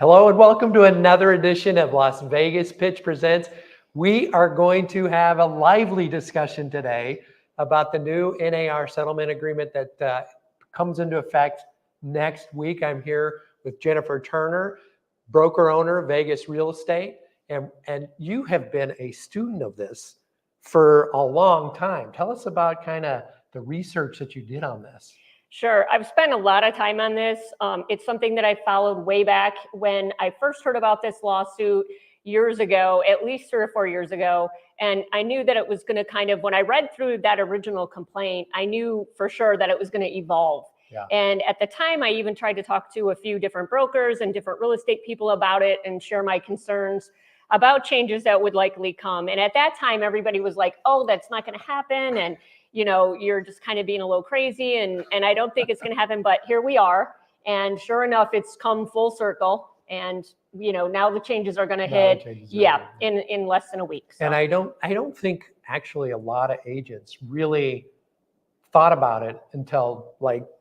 Hello and welcome to another edition of Las Vegas Pitch Presents. We are going to have a lively discussion today about the new NAR settlement agreement that comes into effect next week. I'm here with Jennifer Turner, broker owner, Vegas Real Estate, and you have been a student of this for a long time. Tell us about kind of the research that you did on this. Sure. I've spent a lot of time on this. It's something that I followed way back when I first heard about this lawsuit years ago, at least 3 or 4 years ago. And I knew that it was going to when I read through that original complaint, I knew for sure that it was going to evolve. Yeah. And at the time, I even tried to talk to a few different brokers and different real estate people about it and share my concerns about changes that would likely come. And at that time, everybody was like, oh, that's not going to happen. And you're just kind of being a little crazy, and I don't think it's going to happen, but here we are. And sure enough, it's come full circle. And, now the changes are going to hit. In less than a week. So. And I don't think actually a lot of agents really thought about it until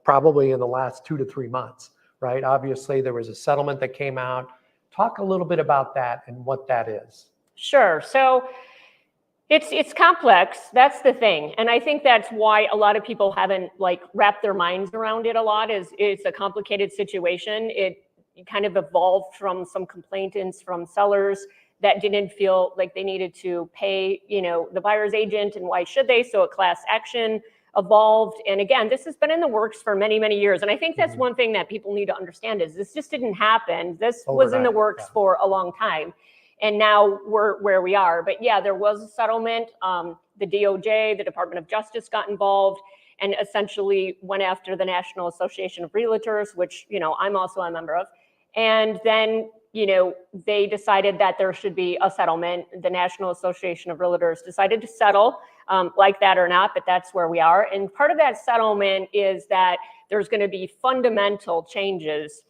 probably in the last 2 to 3 months, right? Obviously there was a settlement that came out. Talk a little bit about that and what that is. Sure. So it's complex. That's the thing. And I think that's why a lot of people haven't wrapped their minds around it a lot. It's a complicated situation. It kind of evolved from some complainants from sellers that didn't feel like they needed to pay, the buyer's agent, and why should they? So a class action evolved. And again, this has been in the works for many, many years. And I think that's one thing that people need to understand is this just didn't happen. This was in the works for a long time. And now we're where we are. But yeah, there was a settlement. The DOJ, the Department of Justice, got involved and essentially went after the National Association of Realtors, which, I'm also a member of. And then, they decided that there should be a settlement. The National Association of Realtors decided to settle, like that or not, but that's where we are. And part of that settlement is that there's going to be fundamental changes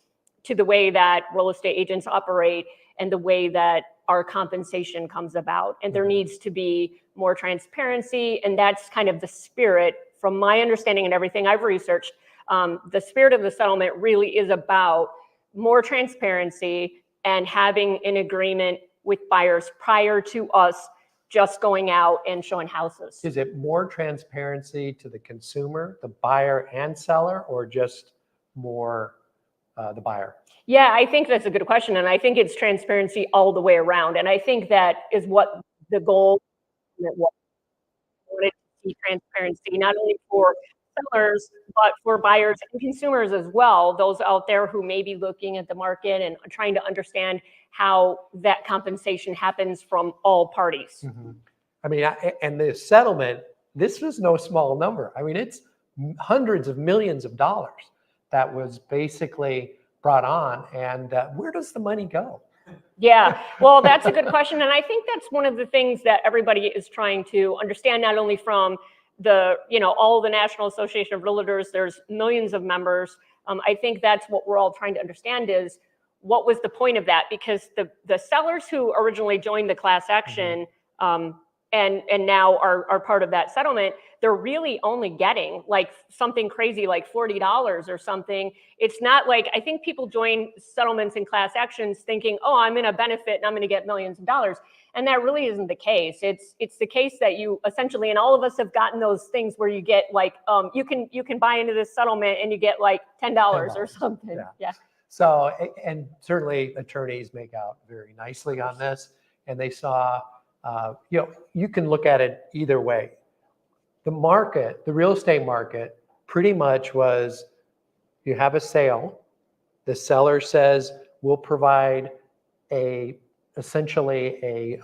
to the way that real estate agents operate and the way that our compensation comes about. And there needs to be more transparency. And that's kind of the spirit, from my understanding and everything I've researched. The spirit of the settlement really is about more transparency and having an agreement with buyers prior to us just going out and showing houses. Is it more transparency to the consumer, the buyer and seller, or just more the buyer? Yeah, I think that's a good question. And I think it's transparency all the way around. And I think that is what the goal was. I wanted to see transparency, not only for sellers, but for buyers and consumers as well, those out there who may be looking at the market and trying to understand how that compensation happens from all parties. I mean, and the settlement, this was no small number. I mean, it's hundreds of millions of dollars that was basically brought on. And where does the money go? Yeah, well, that's a good question. And I think that's one of the things that everybody is trying to understand, not only from the, all the National Association of Realtors, there's millions of members. I think that's what we're all trying to understand is what was the point of that? Because the sellers who originally joined the class action and now are part of that settlement, they're really only getting something crazy like $40 or something. It's not I think people join settlements and class actions thinking, oh, I'm in a benefit and I'm going to get millions of dollars. And that really isn't the case. It's the case that you essentially, and all of us have gotten those things where you get you can buy into this settlement and you get $10 or something. Yeah. So, and certainly attorneys make out very nicely on this, and they saw, you can look at it either way. The market, the real estate market, pretty much was, you have a sale, the seller says, we'll provide essentially a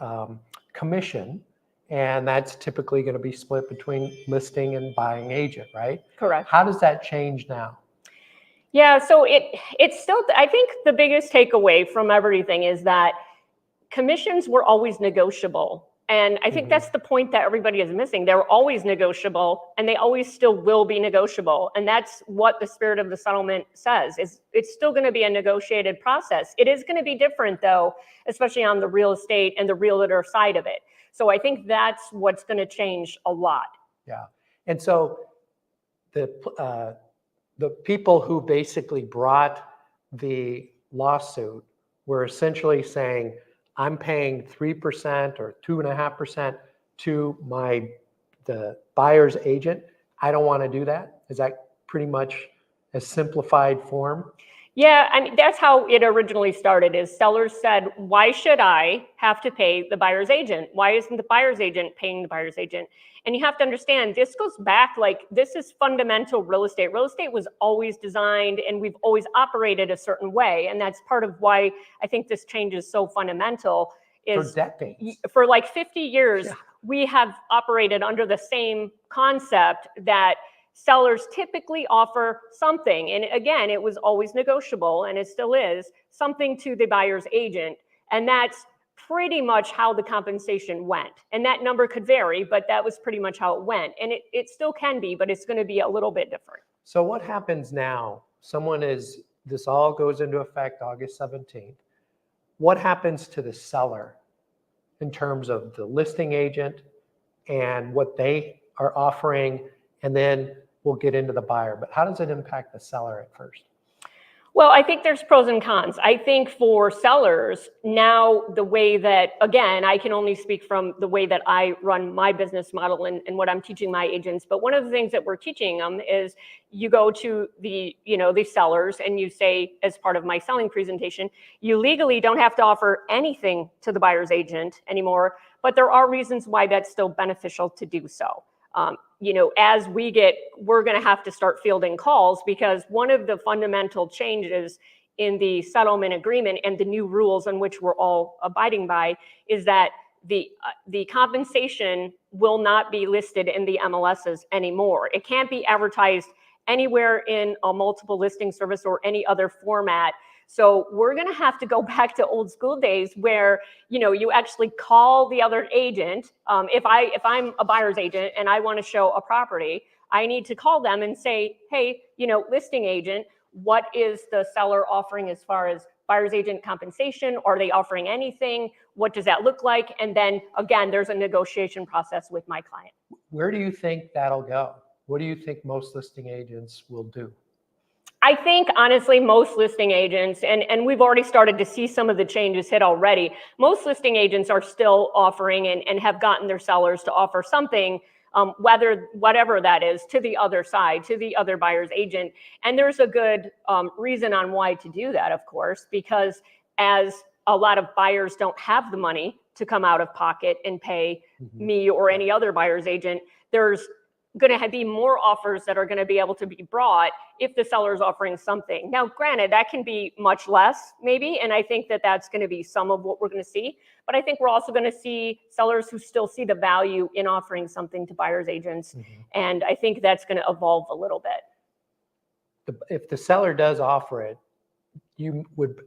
commission, and that's typically going to be split between listing and buying agent, right? Correct. How does that change now? Yeah, so it's still, I think the biggest takeaway from everything is that commissions were always negotiable. And I think that's the point that everybody is missing. They're always negotiable, and they always still will be negotiable. And that's what the spirit of the settlement says, is it's still going to be a negotiated process. It is going to be different, though, especially on the real estate and the realtor side of it. So I think that's what's going to change a lot. Yeah. And so the people who basically brought the lawsuit we're essentially saying, I'm paying 3% or 2.5% to the buyer's agent. I don't want to do that. Is that pretty much a simplified form? Yeah, I mean, that's how it originally started, is sellers said, why should I have to pay the buyer's agent? Why isn't the buyer's agent paying the buyer's agent? And you have to understand, this goes back, like, this is fundamental real estate. Real estate was always designed, and we've always operated a certain way. And that's part of why I think this change is so fundamental. For decades. For like 50 years, Yeah. we have operated under the same concept that sellers typically offer something. And again, it was always negotiable, and it still is, something to the buyer's agent. And that's pretty much how the compensation went. And that number could vary, but that was pretty much how it went. And it still can be, but it's going to be a little bit different. So what happens now? This all goes into effect August 17th. What happens to the seller in terms of the listing agent and what they are offering? And then we'll get into the buyer, but how does it impact the seller at first? Well, I think there's pros and cons. I think for sellers now, the way that, again, I can only speak from the way that I run my business model and what I'm teaching my agents. But one of the things that we're teaching them is you go to the sellers and you say, as part of my selling presentation, you legally don't have to offer anything to the buyer's agent anymore, but there are reasons why that's still beneficial to do so. As we're going to have to start fielding calls, because one of the fundamental changes in the settlement agreement and the new rules on which we're all abiding by is that the compensation will not be listed in the MLSs anymore. It can't be advertised anywhere in a multiple listing service or any other format. So we're going to have to go back to old school days where, you actually call the other agent. If I'm a buyer's agent and I want to show a property, I need to call them and say, hey, listing agent, what is the seller offering as far as buyer's agent compensation? Are they offering anything? What does that look like? And then again, there's a negotiation process with my client. Where do you think that'll go? What do you think most listing agents will do? I think, honestly, most listing agents, and we've already started to see some of the changes hit already, most listing agents are still offering and have gotten their sellers to offer something, whatever that is, to the other side, to the other buyer's agent. And there's a good reason on why to do that, of course, because as a lot of buyers don't have the money to come out of pocket and pay me or any other buyer's agent, there's going to be more offers that are going to be able to be brought if the seller is offering something. Now, granted, that can be much less maybe, and I think that that's going to be some of what we're going to see. But I think we're also going to see sellers who still see the value in offering something to buyer's agents. And I think that's going to evolve a little bit. If the seller does offer it, you would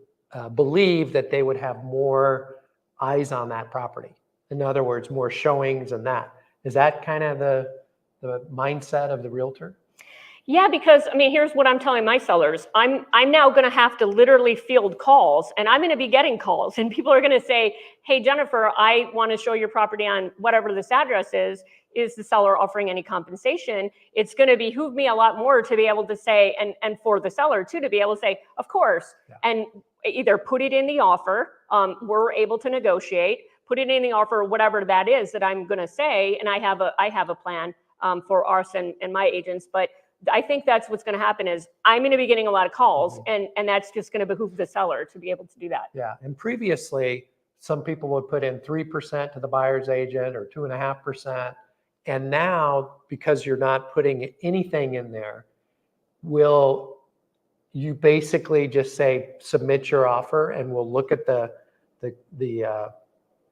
believe that they would have more eyes on that property. In other words, more showings and that. Is that kind of the mindset of the realtor? Yeah, because here's what I'm telling my sellers. I'm now going to have to literally field calls, and I'm going to be getting calls, and people are going to say, hey, Jennifer, I want to show your property on whatever this address is. Is the seller offering any compensation? It's going to behoove me a lot more to be able to say, and for the seller too, to be able to say, of course, and either put it in the offer. We're able to negotiate, put it in the offer, whatever that is that I'm going to say. And I have a plan for us and my agents. But I think that's what's going to happen is I'm going to be getting a lot of calls, and that's just going to behoove the seller to be able to do that. Yeah. And previously, some people would put in 3% to the buyer's agent or 2.5%. And now, because you're not putting anything in there, will you basically just say, submit your offer, and we'll look at the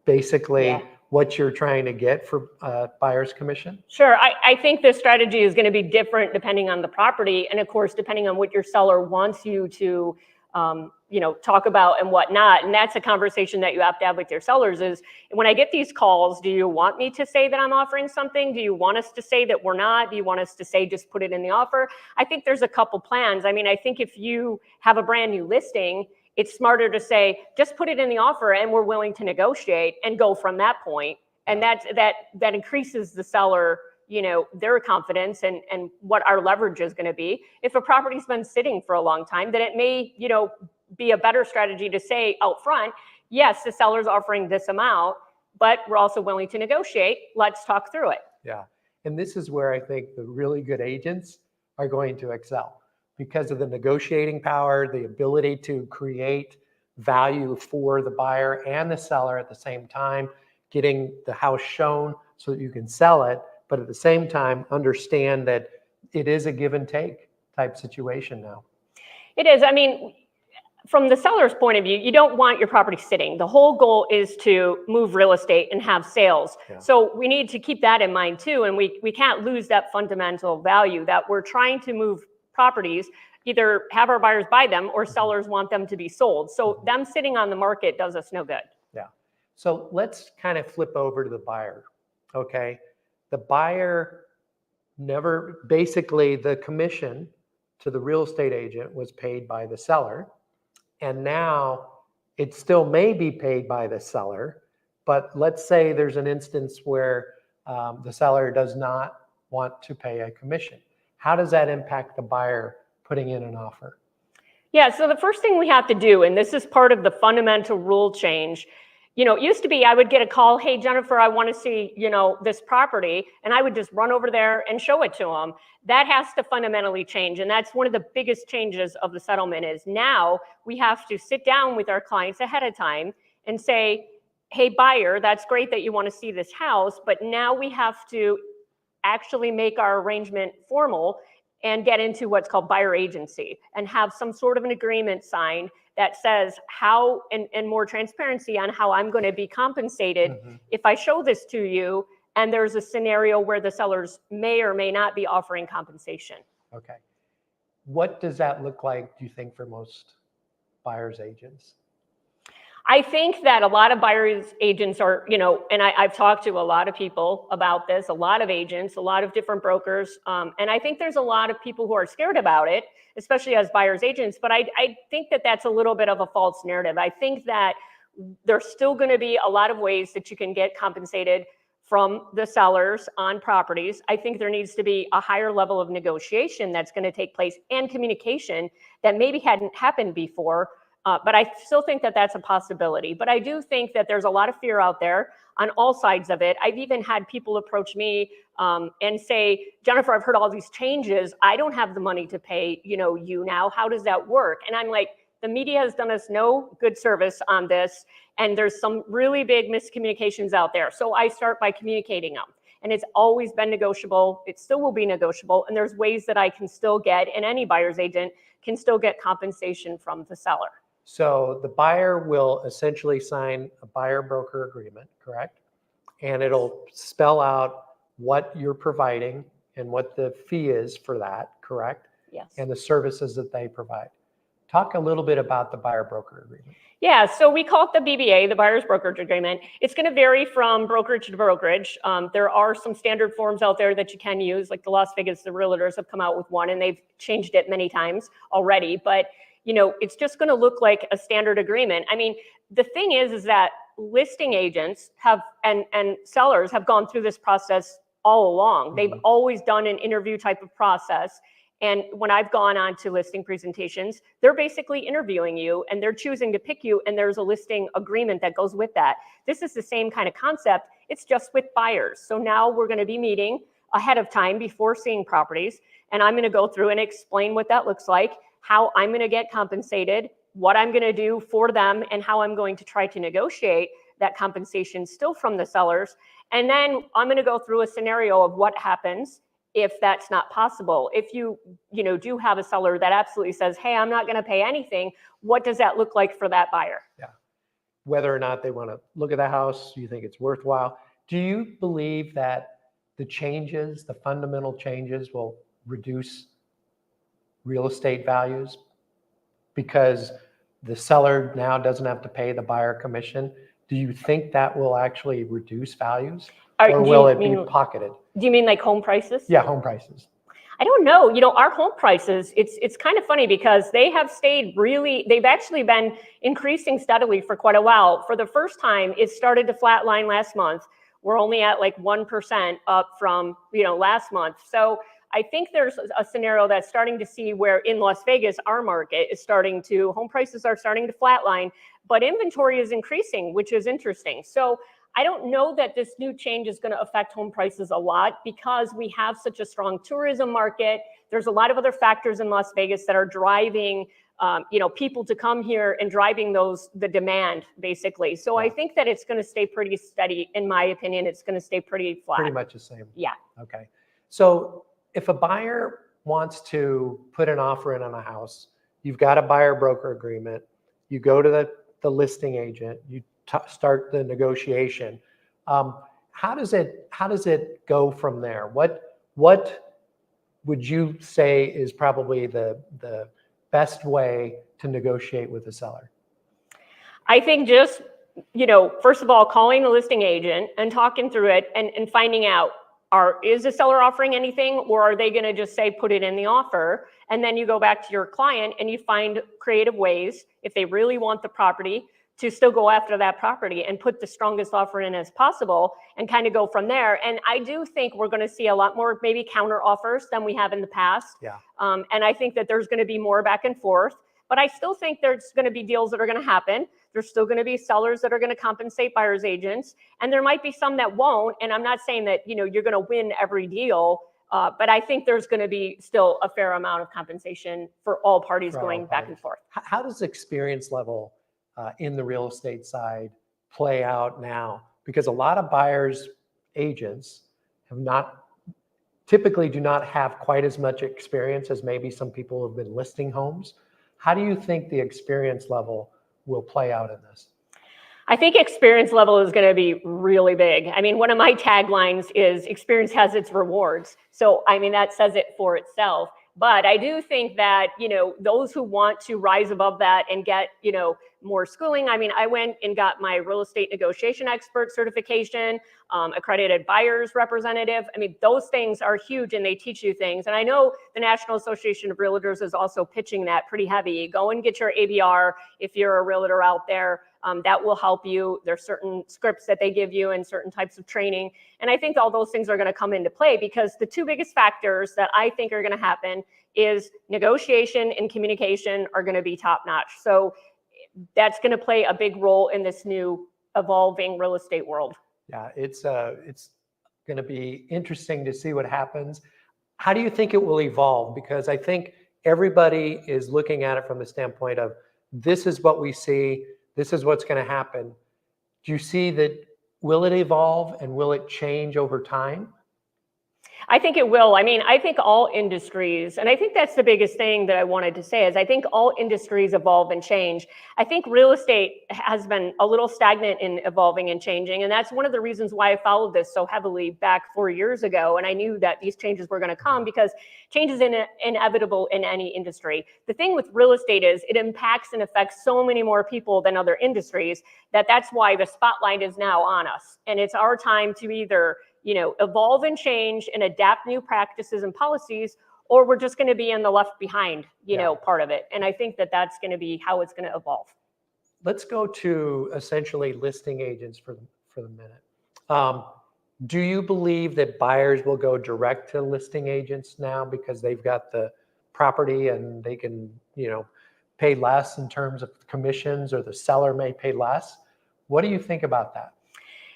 basically what you're trying to get for buyer's commission? Sure. I think the strategy is going to be different depending on the property. And of course, depending on what your seller wants you to talk about and whatnot. And that's a conversation that you have to have with your sellers is, when I get these calls, do you want me to say that I'm offering something? Do you want us to say that we're not? Do you want us to say, just put it in the offer? I think there's a couple plans. I think if you have a brand new listing, it's smarter to say, just put it in the offer and we're willing to negotiate and go from that point. And that increases the seller, their confidence and what our leverage is going to be. If a property's been sitting for a long time, then it may, be a better strategy to say out front, yes, the seller's offering this amount, but we're also willing to negotiate. Let's talk through it. Yeah. And this is where I think the really good agents are going to excel because of the negotiating power, the ability to create value for the buyer and the seller at the same time, getting the house shown so that you can sell it, but at the same time, understand that it is a give and take type situation now. It is. I mean, from the seller's point of view, you don't want your property sitting. The whole goal is to move real estate and have sales. Yeah. So we need to keep that in mind too. And we can't lose that fundamental value that we're trying to move properties, either have our buyers buy them or sellers want them to be sold. So them sitting on the market does us no good. Yeah. So let's kind of flip over to the buyer. Okay. The buyer never, basically the commission to the real estate agent was paid by the seller. And now it still may be paid by the seller, but let's say there's an instance where the seller does not want to pay a commission. How does that impact the buyer putting in an offer? Yeah, so the first thing we have to do, and this is part of the fundamental rule change, it used to be I would get a call, hey, Jennifer, I want to see, this property, and I would just run over there and show it to them. That has to fundamentally change, and that's one of the biggest changes of the settlement is now we have to sit down with our clients ahead of time and say, hey, buyer, that's great that you want to see this house, but now we have to actually make our arrangement formal and get into what's called buyer agency and have some sort of an agreement signed that says how, and more transparency on how I'm going to be compensated if I show this to you and there's a scenario where the sellers may or may not be offering compensation. Okay. What does that look like, do you think, for most buyer's agents? I think that a lot of buyer's agents are, and I've talked to a lot of people about this, a lot of agents, a lot of different brokers. And I think there's a lot of people who are scared about it, especially as buyer's agents. But I think that that's a little bit of a false narrative. I think that there's still going to be a lot of ways that you can get compensated from the sellers on properties. I think there needs to be a higher level of negotiation that's going to take place and communication that maybe hadn't happened before. But I still think that that's a possibility. But I do think that there's a lot of fear out there on all sides of it. I've even had people approach me and say, Jennifer, I've heard all these changes. I don't have the money to pay, you now. How does that work? And I'm like, the media has done us no good service on this. And there's some really big miscommunications out there. So I start by communicating them. And it's always been negotiable. It still will be negotiable. And there's ways that I can still get, and any buyer's agent can still get compensation from the seller. So the buyer will essentially sign a buyer-broker agreement, correct? And it'll spell out what you're providing and what the fee is for that, correct? Yes. And the services that they provide. Talk a little bit about the buyer-broker agreement. Yeah, so we call it the BBA, the buyer's brokerage agreement. It's going to vary from brokerage to brokerage. There are some standard forms out there that you can use, like the Las Vegas, the realtors have come out with one, and they've changed it many times already. But it's just going to look like a standard agreement. I mean, the thing is that listing agents have and sellers have gone through this process all along. They've always done an interview type of process. And when I've gone on to listing presentations, they're basically interviewing you and they're choosing to pick you. And there's a listing agreement that goes with that. This is the same kind of concept. It's just with buyers. So now we're going to be meeting ahead of time before seeing properties. And I'm going to go through and explain what that looks like, how I'm going to get compensated, what I'm going to do for them, and how I'm going to try to negotiate that compensation still from the sellers. And then I'm going to go through a scenario of what happens if that's not possible. If you do have a seller that absolutely says, hey, I'm not going to pay anything, what does that look like for that buyer? Yeah. Whether or not they want to look at the house, do you think it's worthwhile? Do you believe that the changes, the fundamental changes, will reduce real estate values because the seller now doesn't have to pay the buyer commission? Do you think that will actually reduce values, or will it be pocketed? Do you mean like home prices? Yeah, home prices. I don't know. Our home prices, it's kind of funny because they have stayed they've actually been increasing steadily for quite a while. For the first time, it started to flatline last month. We're only at like 1% up from, last month. So I think there's a scenario that's starting to see where in Las Vegas, our market is home prices are starting to flatline, but inventory is increasing, which is interesting. So I don't know that this new change is going to affect home prices a lot because we have such a strong tourism market. There's a lot of other factors in Las Vegas that are driving people to come here and driving the demand, basically. So I think that it's going to stay pretty steady. In my opinion, it's going to stay pretty flat. Pretty much the same. Yeah. Okay. So if a buyer wants to put an offer in on a house, you've got a buyer broker agreement, you go to the listing agent, you start the negotiation. How does it go from there? What would you say is probably the best way to negotiate with the seller? I think just, first of all, calling the listing agent and talking through it and finding out, is the seller offering anything, or are they going to just say, put it in the offer? And then you go back to your client and you find creative ways, if they really want the property, to still go after that property and put the strongest offer in as possible and kind of go from there. And I do think we're going to see a lot more maybe counter offers than we have in the past. Yeah. And I think that there's going to be more back and forth, but I still think there's going to be deals that are going to happen. There's still going to be sellers that are going to compensate buyer's agents, and there might be some that won't. And I'm not saying that, you're going to win every deal, but I think there's going to be still a fair amount of compensation for all parties going back and forth. How does experience level in the real estate side play out now? Because a lot of buyers agents typically do not have quite as much experience as maybe some people who have been listing homes. How do you think the experience level will play out in this? I think experience level is going to be really big. I mean, one of my taglines is experience has its rewards. So, I mean, that says it for itself. But I do think that, those who want to rise above that and get, more schooling. I mean, I went and got my real estate negotiation expert certification, accredited buyer's representative. I mean, those things are huge and they teach you things. And I know the National Association of Realtors is also pitching that pretty heavy. Go and get your ABR if you're a realtor out there. That will help you. There's certain scripts that they give you and certain types of training. And I think all those things are going to come into play because the two biggest factors that I think are going to happen is negotiation and communication are going to be top notch. So that's going to play a big role in this new evolving real estate world. Yeah, it's going to be interesting to see what happens. How do you think it will evolve? Because I think everybody is looking at it from the standpoint of this is what we see. This is what's going to happen. Do you see that? Will it evolve and will it change over time? I think it will. I mean, I think all industries, and I think that's the biggest thing that I wanted to say is I think all industries evolve and change. I think real estate has been a little stagnant in evolving and changing. And that's one of the reasons why I followed this so heavily back 4 years ago. And I knew that these changes were going to come because change is inevitable in any industry. The thing with real estate is it impacts and affects so many more people than other industries that's why the spotlight is now on us. And it's our time to either evolve and change and adapt new practices and policies, or we're just going to be in the left behind, part of it. And I think that that's going to be how it's going to evolve. Let's go to essentially listing agents for the minute. Do you believe that buyers will go direct to listing agents now because they've got the property and they can, pay less in terms of commissions, or the seller may pay less? What do you think about that?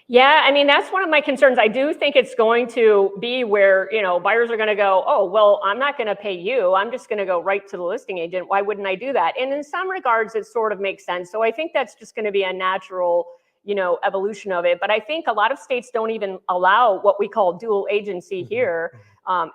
Yeah, I mean, that's one of my concerns. I do think it's going to be where, buyers are going to go, oh, well, I'm not going to pay you. I'm just going to go right to the listing agent. Why wouldn't I do that? And in some regards, it sort of makes sense. So I think that's just going to be a natural, evolution of it. But I think a lot of states don't even allow what we call dual agency here.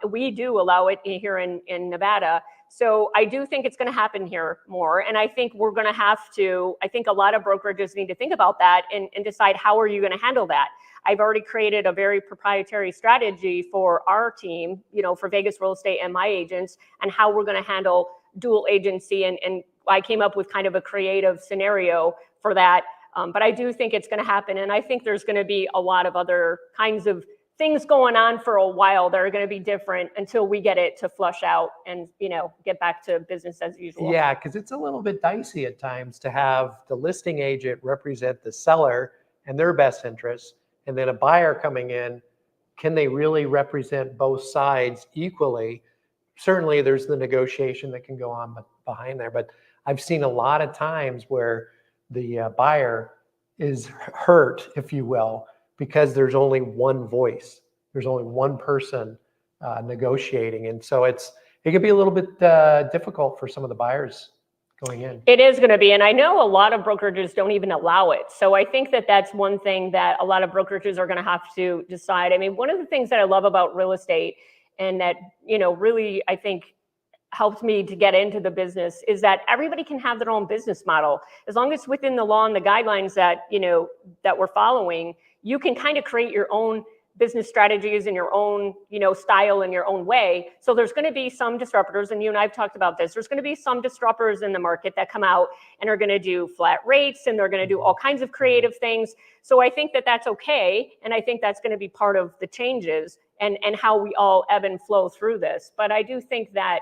We do allow it here in Nevada. So I do think it's going to happen here more. And I think we're going to have to, I think a lot of brokerages need to think about that and decide how are you going to handle that. I've already created a very proprietary strategy for our team, for Vegas real estate and my agents, and how we're going to handle dual agency. And I came up with kind of a creative scenario for that. But I do think it's going to happen. And I think there's going to be a lot of other kinds of things going on for a while that are going to be different until we get it to flush out and, get back to business as usual. Yeah, because it's a little bit dicey at times to have the listing agent represent the seller and their best interests, and then a buyer coming in can they really represent both sides equally? Certainly there's the negotiation that can go on behind there, but I've seen a lot of times where the buyer is hurt, if you will, because there's only one voice. There's only one person negotiating. And so it can be a little bit difficult for some of the buyers going in. It is going to be. And I know a lot of brokerages don't even allow it. So I think that that's one thing that a lot of brokerages are going to have to decide. I mean, one of the things that I love about real estate and that, really, I think helped me to get into the business is that everybody can have their own business model. As long as it's within the law and the guidelines that, that we're following, you can kind of create your own business strategies in your own, style in your own way. So there's going to be some disruptors, and you and I've talked about this. There's going to be some disruptors in the market that come out and are going to do flat rates, and they're going to do all kinds of creative things. So I think that that's okay, and I think that's going to be part of the changes and how we all ebb and flow through this. But I do think that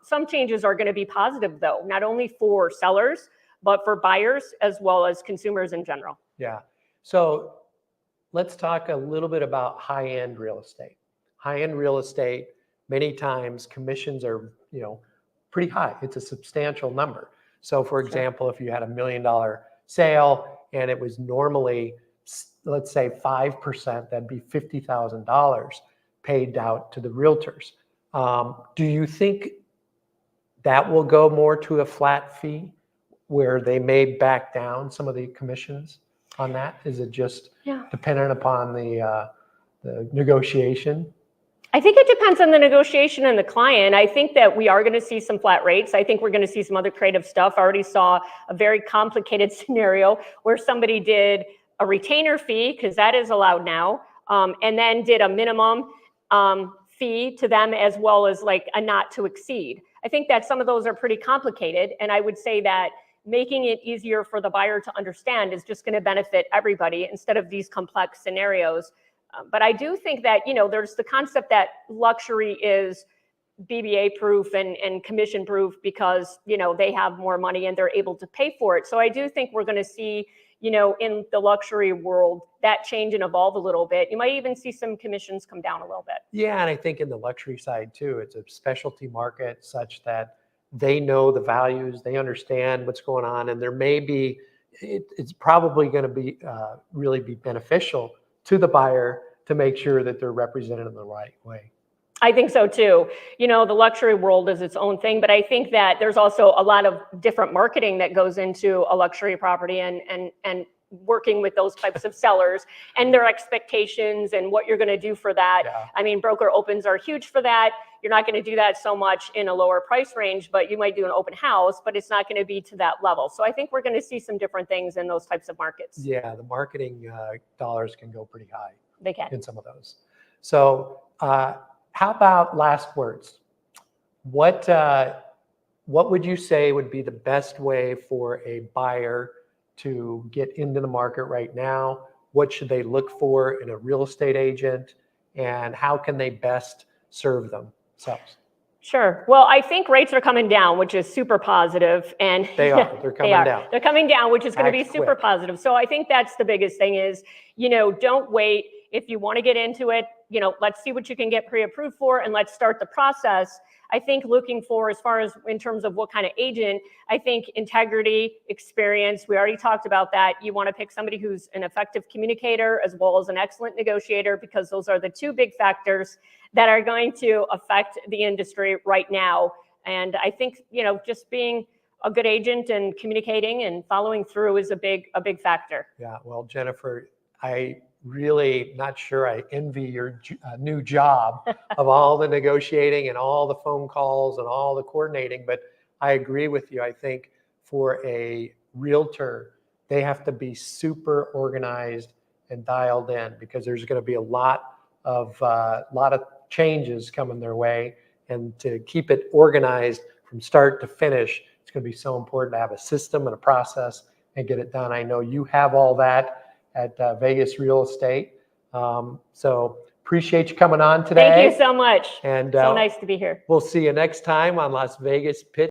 some changes are going to be positive, though, not only for sellers, but for buyers as well as consumers in general. Yeah. So let's talk a little bit about high-end real estate. High-end real estate, many times commissions are, pretty high. It's a substantial number. So for example, if you had $1 million sale and it was normally, let's say 5%, that'd be $50,000 paid out to the realtors. Do you think that will go more to a flat fee where they may back down some of the commissions on that? Is it just dependent upon the negotiation? I think it depends on the negotiation and the client. I think that we are going to see some flat rates. I think we're going to see some other creative stuff. I already saw a very complicated scenario where somebody did a retainer fee, because that is allowed now, and then did a minimum fee to them as well as like a not to exceed. I think that some of those are pretty complicated, and I would say that making it easier for the buyer to understand is just going to benefit everybody instead of these complex scenarios. But I do think that, there's the concept that luxury is BBA proof and commission proof because, they have more money and they're able to pay for it. So I do think we're going to see, in the luxury world, that change and evolve a little bit. You might even see some commissions come down a little bit. Yeah, and I think in the luxury side too, it's a specialty market such that they know the values, they understand what's going on, and there may be, it's probably going to be really be beneficial to the buyer to make sure that they're represented in the right way. I think so too. The luxury world is its own thing, but I think that there's also a lot of different marketing that goes into a luxury property and working with those types of sellers and their expectations and what you're going to do for that. Yeah. I mean, broker opens are huge for that. You're not going to do that so much in a lower price range, but you might do an open house, but it's not going to be to that level. So I think we're going to see some different things in those types of markets. Yeah, the marketing dollars can go pretty high. They can. In some of those. So how about last words? What would you say would be the best way for a buyer to get into the market right now? What should they look for in a real estate agent? And how can they best serve themselves? Sure. Well, I think rates are coming down, which is super positive. And they are. They're coming down. They're coming down, which is going to be super quick. positive. So I think that's the biggest thing is, don't wait. If you want to get into it, let's see what you can get pre-approved for and let's start the process. I think looking for, as far as in terms of what kind of agent, I think integrity, experience, we already talked about that. You want to pick somebody who's an effective communicator as well as an excellent negotiator, because those are the two big factors that are going to affect the industry right now. And I think, just being a good agent and communicating and following through is a big factor. Yeah. Well, Jennifer, I really not sure I envy your new job of all the negotiating and all the phone calls and all the coordinating, but I agree with you. I think for a realtor, they have to be super organized and dialed in because there's going to be a lot of changes coming their way, and to keep it organized from start to finish, it's going to be so important to have a system and a process and get it done. I know you have all that at Vegas Real Estate. So appreciate you coming on today. Thank you so much. And so nice to be here. We'll see you next time on Las Vegas Pitch.